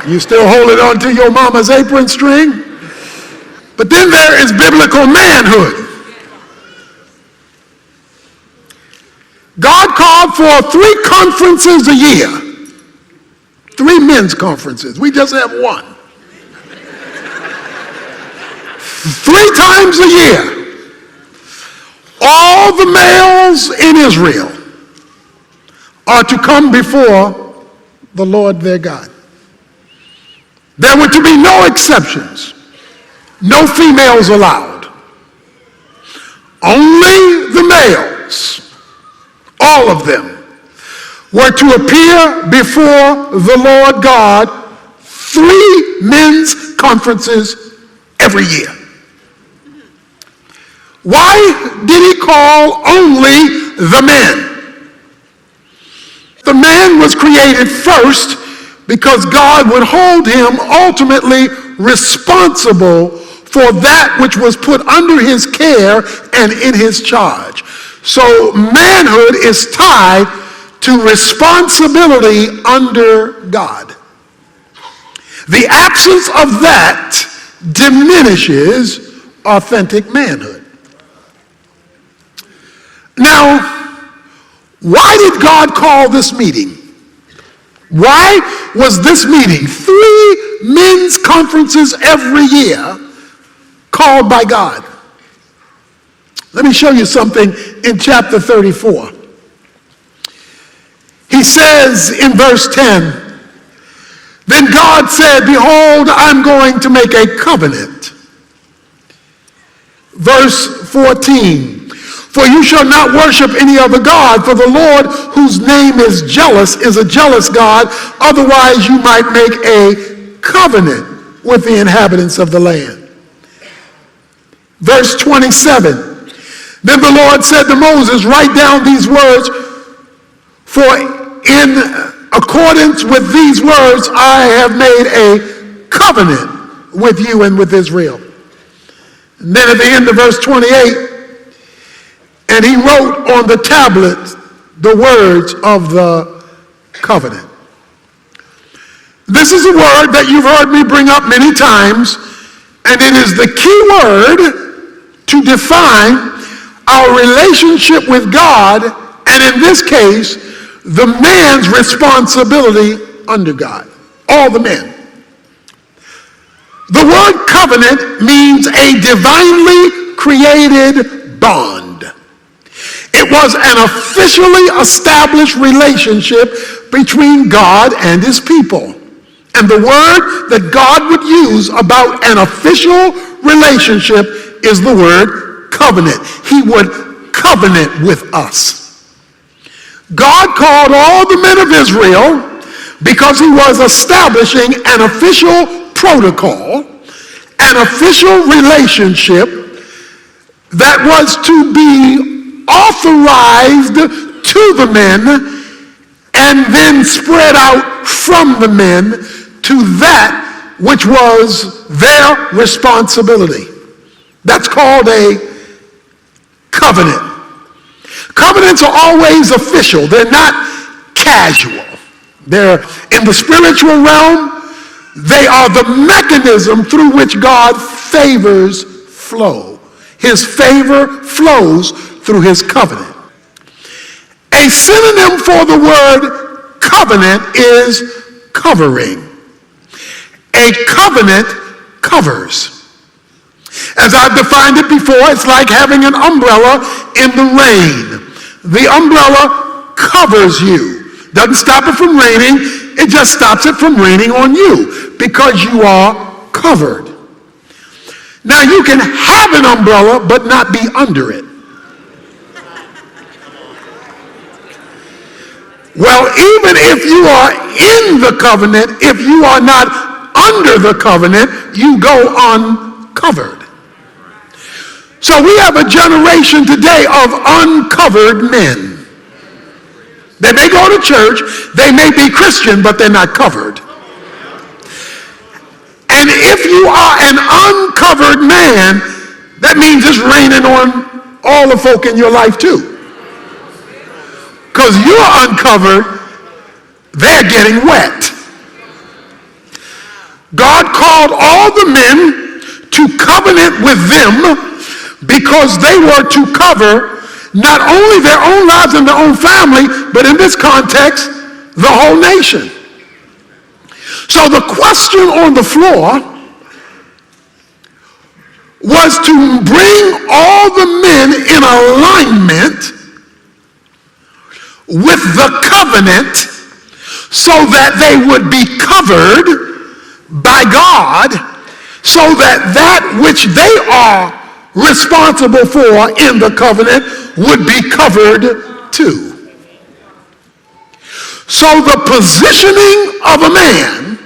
You still holding on to your mama's apron string? But then there is biblical manhood. God called for 3 conferences a year. 3 men's conferences. We just have one. 3 times a year, all the males in Israel are to come before the Lord their God. There were to be no exceptions, no females allowed. Only the males, all of them, were to appear before the Lord God 3 men's conferences every year. Why did he call only the men? The man was created first because God would hold him ultimately responsible for that which was put under his care and in his charge. So manhood is tied to responsibility under God. The absence of that diminishes authentic manhood. Now, why did God call this meeting? Why was this meeting, 3 men's conferences every year, called by God? Let me show you something in chapter 34. He says in verse 10, "Then God said, behold, I'm going to make a covenant." Verse 14, "For you shall not worship any other God, for the Lord, whose name is jealous, is a jealous God. Otherwise you might make a covenant with the inhabitants of the land." Verse 27, "Then the Lord said to Moses, write down these words, for in accordance with these words I have made a covenant with you and with Israel." And then at the end of verse 28, "And he wrote on the tablet the words of the covenant." This is a word that you've heard me bring up many times, and it is the key word to define our relationship with God, and in this case, the man's responsibility under God. All the men. The word covenant means a divinely created bond. It was an officially established relationship between God and his people. And the word that God would use about an official relationship is the word covenant. He would covenant with us. God called all the men of Israel because he was establishing an official protocol, an official relationship that was to be authorized to the men and then spread out from the men to that which was their responsibility. That's called a covenant. Covenants are always official. They're not casual. They're in the spiritual realm. They are the mechanism through which God favors flow. His favor flows through his covenant. A synonym for the word covenant is covering. A covenant covers. As I've defined it before, it's like having an umbrella in the rain. The umbrella covers you. Doesn't stop it from raining, it just stops it from raining on you because you are covered. Now you can have an umbrella but not be under it. Well, even if you are in the covenant, if you are not under the covenant, you go uncovered. So we have a generation today of uncovered men. They may go to church, they may be Christian, but they're not covered. And if you are an uncovered man, that means it's raining on all the folk in your life too. Because you're uncovered, they're getting wet. God called all the men to covenant with them because they were to cover not only their own lives and their own family, but in this context, the whole nation. So the question on the floor was to bring all the men in alignment with the covenant so that they would be covered by God, so that which they are responsible for in the covenant would be covered too. So the positioning of a man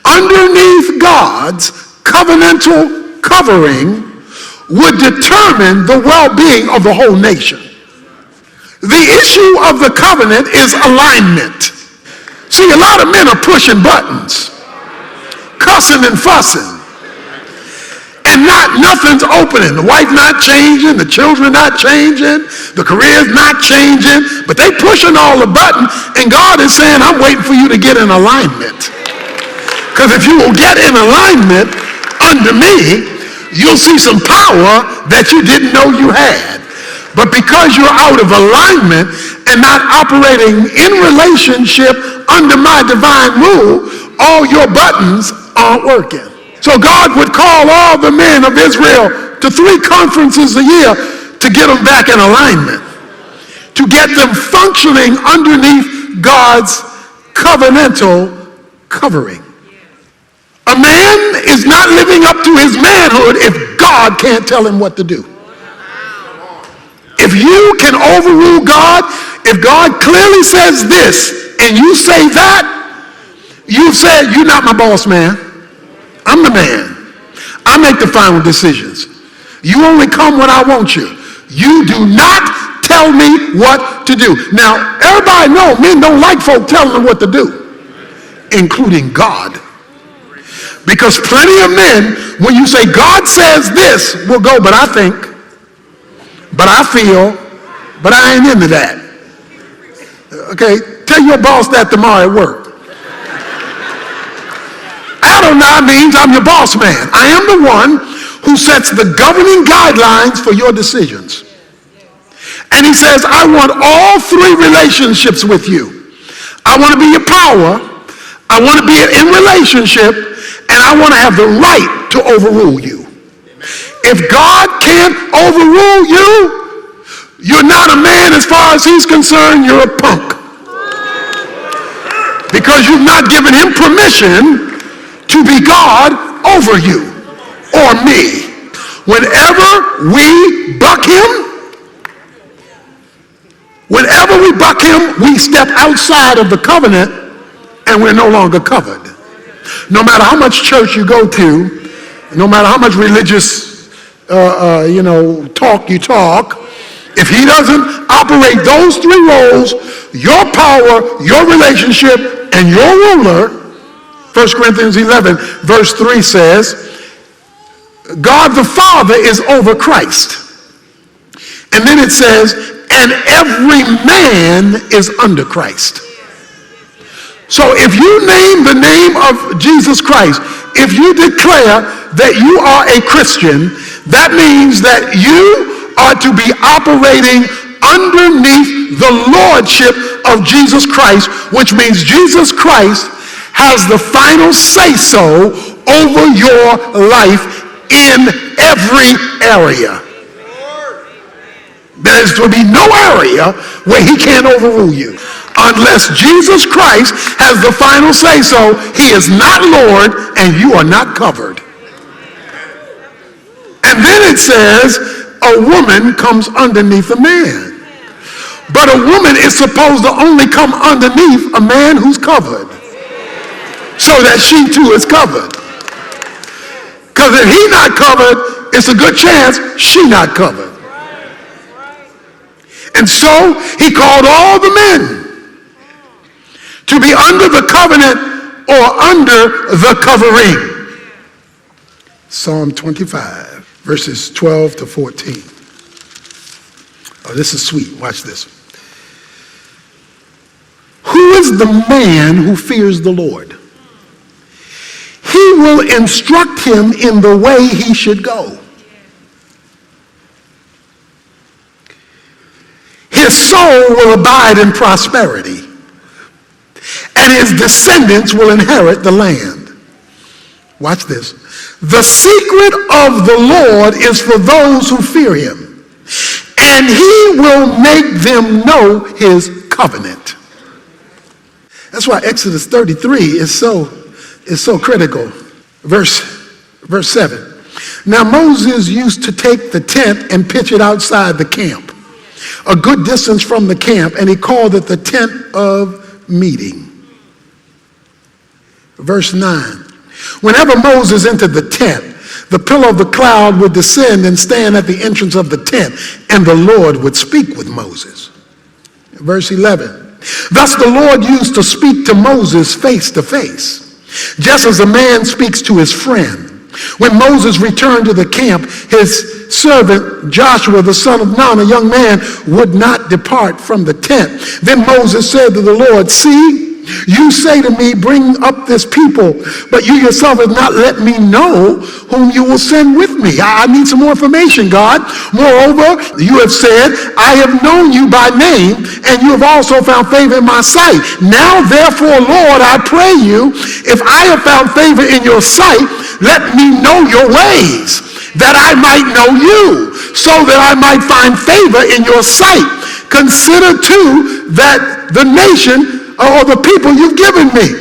underneath God's covenantal covering would determine the well-being of the whole nation. The issue of the covenant is alignment. See, a lot of men are pushing buttons, cussing and fussing, and nothing's opening. The wife not changing, the children not changing, the career's not changing, but they pushing all the buttons, and God is saying, I'm waiting for you to get in alignment. Because if you will get in alignment under me, you'll see some power that you didn't know you had. But because you're out of alignment and not operating in relationship under my divine rule, all your buttons aren't working. So God would call all the men of Israel to 3 conferences a year to get them back in alignment, to get them functioning underneath God's covenantal covering. A man is not living up to his manhood if God can't tell him what to do. If you can overrule God, if God clearly says this and you say that, you said, you're not my boss, man. I'm the man. I make the final decisions. You only come when I want you. You do not tell me what to do. Now, everybody knows men don't like folk telling them what to do, including God. Because plenty of men, when you say God says this, will go, but I think, but I feel, but I ain't into that. Okay, tell your boss that tomorrow at work. Adonai means I'm your boss man. I am the one who sets the governing guidelines for your decisions. And he says, I want all 3 relationships with you. I want to be your power, I want to be in relationship, and I want to have the right to overrule you. If God can't overrule you, you're not a man as far as he's concerned, you're a punk. Because you've not given him permission to be God over you or me. Whenever we buck him, we step outside of the covenant and we're no longer covered. No matter how much church you go to, no matter how much religious talk you talk, if he doesn't operate those 3 roles, your power, your relationship, and your ruler, 1 Corinthians 11 verse 3 says, God the Father is over Christ. And then it says, and every man is under Christ. So if you name the name of Jesus Christ, if you declare that you are a Christian, that means that you are to be operating underneath the lordship of Jesus Christ, which means Jesus Christ has the final say-so over your life in every area. There's to be no area where he can't overrule you. Unless Jesus Christ has the final say-so, he is not Lord and you are not covered. And then it says a woman comes underneath a man. But a woman is supposed to only come underneath a man who's covered, so that she too is covered. Because if he's not covered, it's a good chance she's not covered. And so he called all the men to be under the covenant or under the covering. Psalm 25, verses 12 to 14. Oh, this is sweet. Watch this. Who is the man who fears the Lord? He will instruct him in the way he should go. His soul will abide in prosperity, and his descendants will inherit the land. Watch this. The secret of the Lord is for those who fear him, and he will make them know his covenant. That's why Exodus 33 is so critical. Verse 7. Now Moses used to take the tent and pitch it outside the camp, a good distance from the camp, and he called it the tent of meeting. Verse 9. Whenever Moses entered the tent, the pillar of the cloud would descend and stand at the entrance of the tent, and the Lord would speak with Moses. Verse 11. Thus the Lord used to speak to Moses face to face, just as a man speaks to his friend. When Moses returned to the camp, his servant Joshua, the son of Nun, a young man, would not depart from the tent. Then Moses said to the Lord, "See, you say to me, bring up this people, but you yourself have not let me know whom you will send with me. I need some more information, God. Moreover, you have said, I have known you by name, and you have also found favor in my sight. Now, therefore, Lord, I pray you, if I have found favor in your sight, let me know your ways, that I might know you, so that I might find favor in your sight. Consider, too, that the nation or the people you've given me."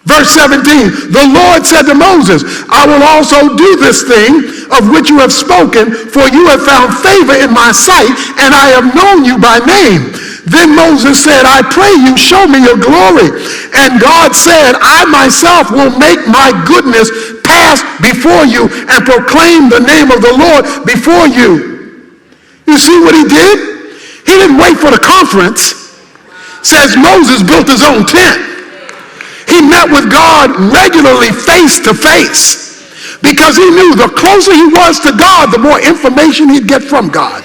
Verse 17, the Lord said to Moses, "I will also do this thing of which you have spoken, for you have found favor in my sight, and I have known you by name." Then Moses said, "I pray you, show me your glory." And God said, "I myself will make my goodness pass before you and proclaim the name of the Lord before you." You see what he did? He didn't wait for the conference. Says Moses built his own tent. He met with God regularly face to face, because he knew the closer he was to God, the more information he'd get from God.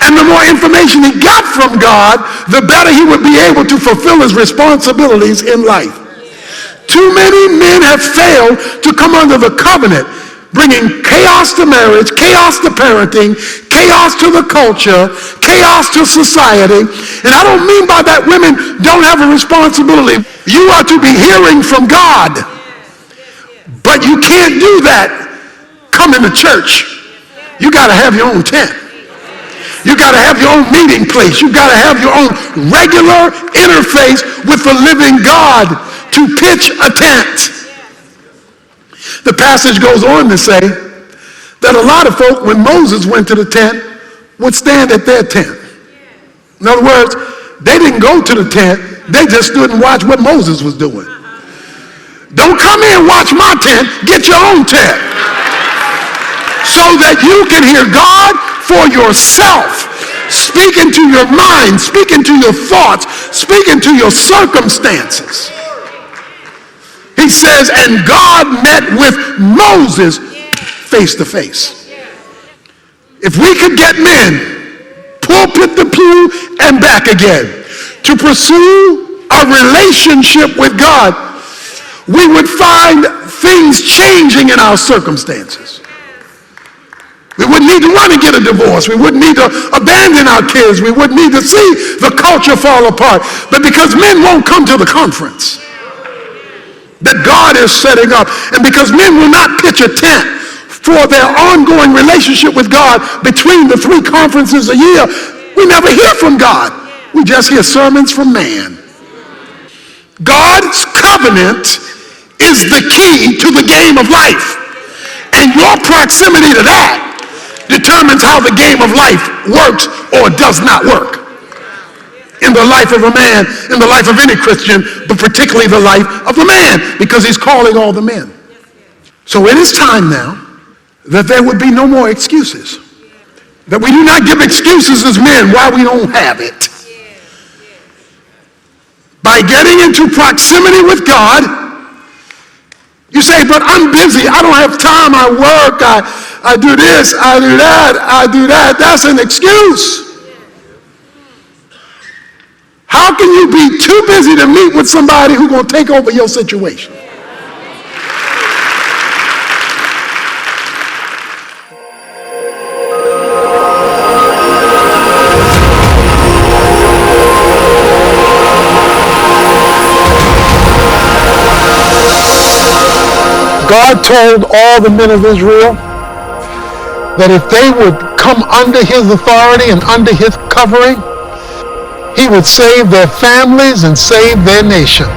And the more information he got from God, the better he would be able to fulfill his responsibilities in life. Too many men have failed to come under the covenant, bringing chaos to marriage, chaos to parenting, chaos to the culture, chaos to society. And I don't mean by that women don't have a responsibility. You are to be hearing from God. But you can't do that coming to church. You got to have your own tent. You got to have your own meeting place. You got to have your own regular interface with the living God to pitch a tent. The passage goes on to say that a lot of folk, when Moses went to the tent, would stand at their tent. In other words, they didn't go to the tent, they just stood and watched what Moses was doing. Don't come here and watch my tent, get your own tent. So that you can hear God for yourself, speaking to your mind, speaking to your thoughts, speaking to your circumstances. He says, and God met with Moses face to face. If we could get men, pulpit to pew and back again, to pursue a relationship with God, we would find things changing in our circumstances. We wouldn't need to run and get a divorce. We wouldn't need to abandon our kids. We wouldn't need to see the culture fall apart. But because men won't come to the conference that God is setting up, and because men will not pitch a tent for their ongoing relationship with God between the 3 conferences a year, we never hear from God. We just hear sermons from man. God's covenant is the key to the game of life. And your proximity to that determines how the game of life works or does not work. In the life of a man, in the life of any Christian, but particularly the life of a man, because he's calling all the men. So it is time now that there would be no more excuses. That we do not give excuses as men why we don't have it. By getting into proximity with God, you say, but I'm busy, I don't have time, I work, I do this, I do that, I do that. That's an excuse. How can you be too busy to meet with somebody who's going to take over your situation? God told all the men of Israel that if they would come under his authority and under his covering, he would save their families and save their nation.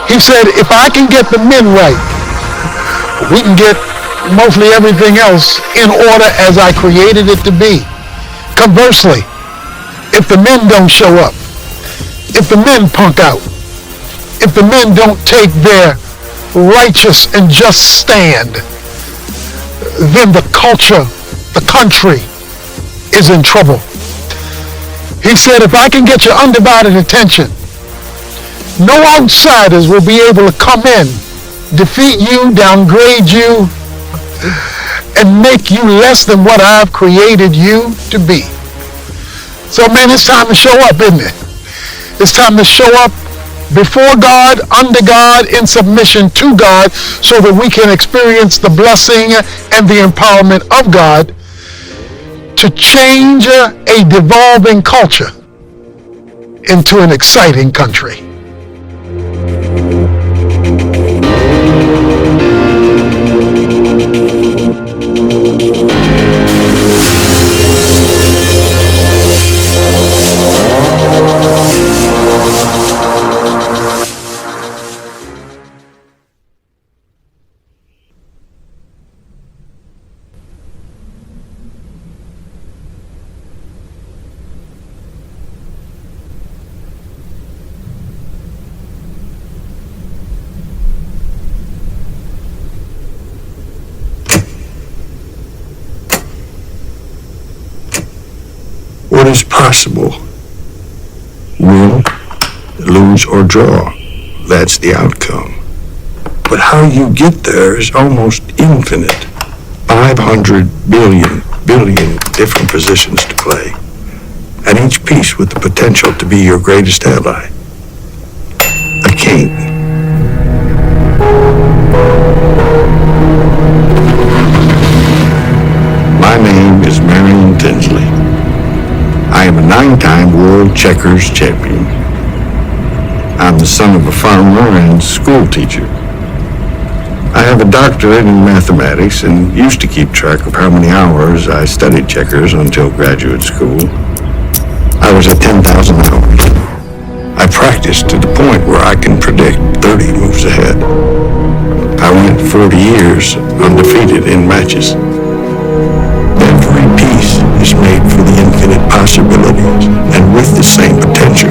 He said, if I can get the men right, we can get mostly everything else in order as I created it to be. Conversely, if the men don't show up, if the men punk out, if the men don't take their righteous and just stand, then the culture, the country is in trouble. He said, if I can get your undivided attention, no outsiders will be able to come in, defeat you, downgrade you, and make you less than what I've created you to be. So man, it's time to show up, isn't it? It's time to show up before God, under God, in submission to God, so that we can experience the blessing and the empowerment of God to change a devolving culture into an exciting country. What is possible? Win, lose, or draw. That's the outcome. But how you get there is almost infinite. 500 billion different positions to play, and each piece with the potential to be your greatest ally. A king. My name is Marion Tinsley. I am a 9-time world checkers champion. I'm the son of a farmer and school teacher. I have a doctorate in mathematics and used to keep track of how many hours I studied checkers until graduate school. I was at 10,000 hours. I practiced to the point where I can predict 30 moves ahead. I went 40 years undefeated in matches. Every piece is made for the infinite possibilities and with the same potential.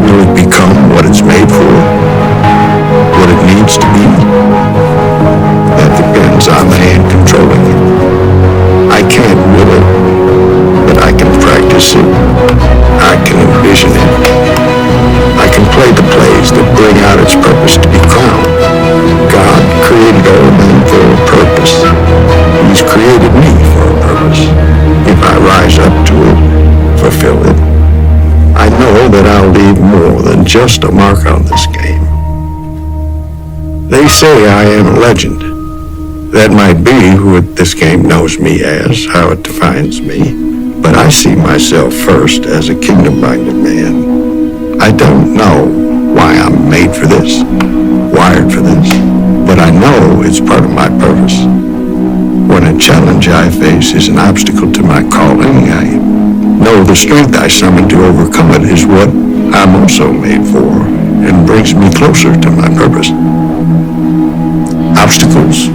Will it become what it's made for? What it needs to be? That depends on the hand controlling it. I can't will it, but I can practice it. I can envision it. I can play the plays that bring out its purpose to be crowned. God created all men for a purpose. He's created me for a purpose. If I rise up to it, fulfill it, I know that I'll leave more than just a mark on this game. They say I am a legend. That might be who this game knows me as, how it defines me. But I see myself first as a kingdom-minded man. I don't know why I'm made for this, wired for this, but I know it's part of my purpose. When a challenge I face is an obstacle to my calling, I know the strength I summon to overcome it is what I'm also made for and brings me closer to my purpose. Obstacles,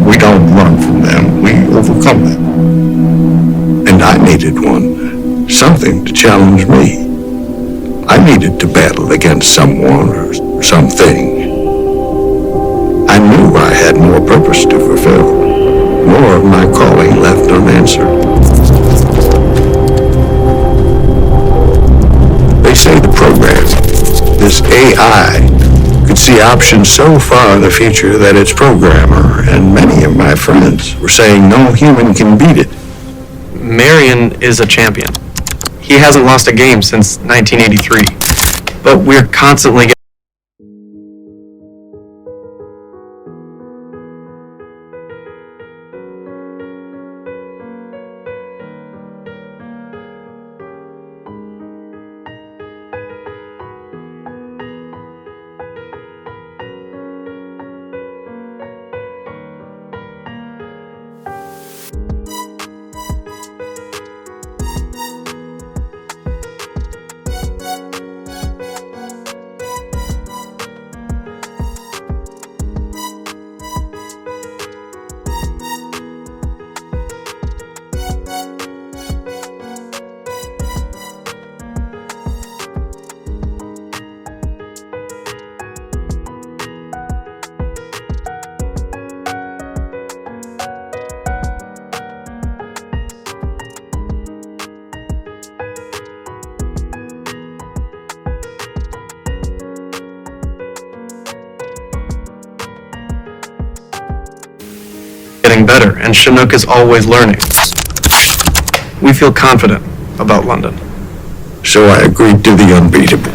we don't run from them, we overcome them. And I needed one, something to challenge me. I needed to battle against someone or something. I knew I had more purpose to fulfill, more of my calling left unanswered. They say the program, this AI, could see options so far in the future that its programmer and many of my friends were saying no human can beat it. Marion is a champion. He hasn't lost a game since 1983, but we're constantly getting better, and Chinook is always learning. We feel confident about London. So I agreed to the unbeatable.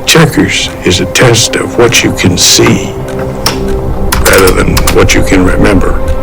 Checkers is a test of what you can see rather than what you can remember.